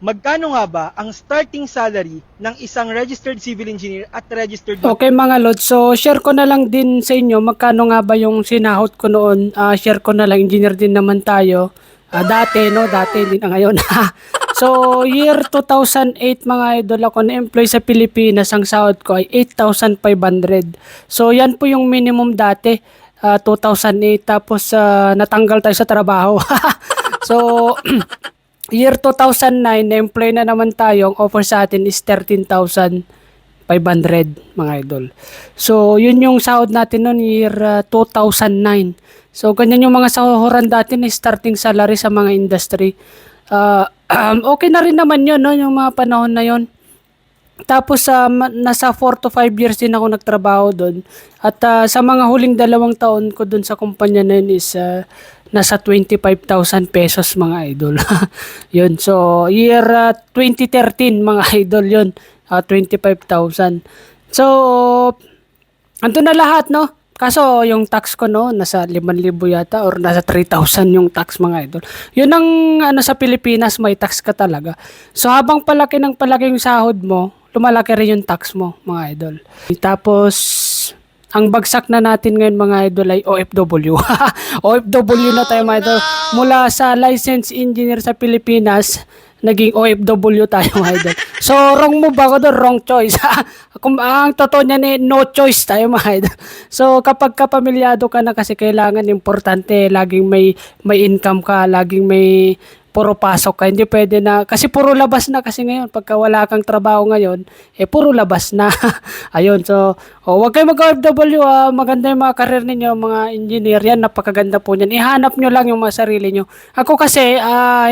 Magkano nga ba ang starting salary ng isang registered civil engineer at registered Okay mga Lord, so share ko na lang din sa inyo magkano nga ba yung sinahod ko noon. Share ko na lang, engineer din naman tayo. Dati, no? Dati, hindi na ngayon. So, year 2008 mga idol, ako na-employ sa Pilipinas, ang sahod ko ay 8,500. So, yan po yung minimum dati, 2008. Tapos, natanggal tayo sa trabaho. So, year 2009, na-employ na naman tayo. Ang offer sa atin is 13,500 mga idol. So, yun yung sahod natin noon year 2009. So, ganyan yung mga sahuran dati na starting salary sa mga industry. Okay na rin naman yun, no, yung mga panahon na yun. Tapos nasa 4 to 5 years din ako nagtrabaho doon. At sa mga huling 2 taon ko doon sa kumpanya na yun is nasa 25,000 pesos mga idol. Yun. So, year 2013 mga idol yun. 25,000. So, ando na lahat, no? Kaso yung tax ko no, nasa 5,000 yata or nasa 3,000 yung tax mga idol. Yun ang ano sa Pilipinas, may tax ka talaga. So habang palaki ng palaki yung sahod mo, lumalaki rin yung tax mo mga idol. Tapos ang bagsak na natin ngayon mga idol ay OFW. OFW na tayo mga idol. Mula sa licensed engineer sa Pilipinas, naging OFW tayo mga idol. So, wrong move ako doon, wrong choice. Kung ang totoo niyan eh, no choice tayo mga idol. So, kapag kapamilyado ka na kasi kailangan importante, laging may income ka, laging may puro pasok ka. Hindi pwede na, kasi puro labas na kasi ngayon. Pagka wala kang trabaho ngayon, puro labas na. Ayun, so, wag kayo mag-OFW, maganda yung mga career ninyo, mga engineer yan, napakaganda po niyan. Ihanap nyo lang yung mga sarili nyo. Ako kasi,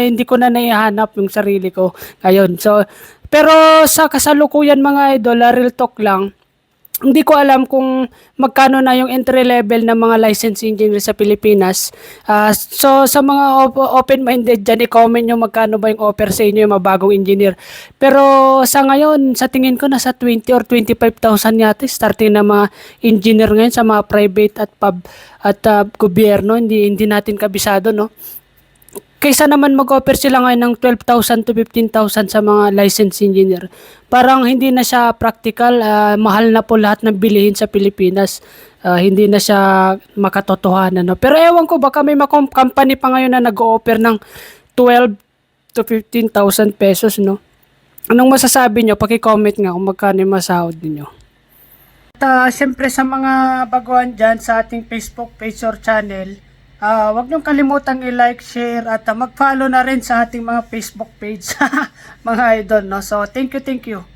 hindi ko na naihanap yung sarili ko. Ayun, so, pero sa kasalukuyan mga idol, real talk lang, hindi ko alam kung magkano na yung entry level ng mga licensed engineer sa Pilipinas. So sa mga open-minded dyan, i-comment nyo magkano ba yung offer sa inyo yung mga bagong engineer. Pero sa ngayon, sa tingin ko nasa 20 or 25,000 yata starting na mga engineer ngayon sa mga private at pub at gobyerno. Hindi natin kabisado, no? Kaysa naman mag-offer sila ngayon ng 12,000 to 15,000 sa mga licensed engineer. Parang hindi na siya practical, mahal na po lahat ng bilihin sa Pilipinas. Hindi na siya makatotohanan. No? Pero ewan ko, baka may mga company pa ngayon na nag-offer ng 12 to 15,000 pesos. No? Anong masasabi nyo? Paki-comment nga kung magkano yung masahod niyo. At siyempre sa mga baguhan dyan sa ating Facebook page or channel, huwag niyong kalimutang i-like, share at mag-follow na rin sa ating mga Facebook page mga idol, no? So, thank you, thank you.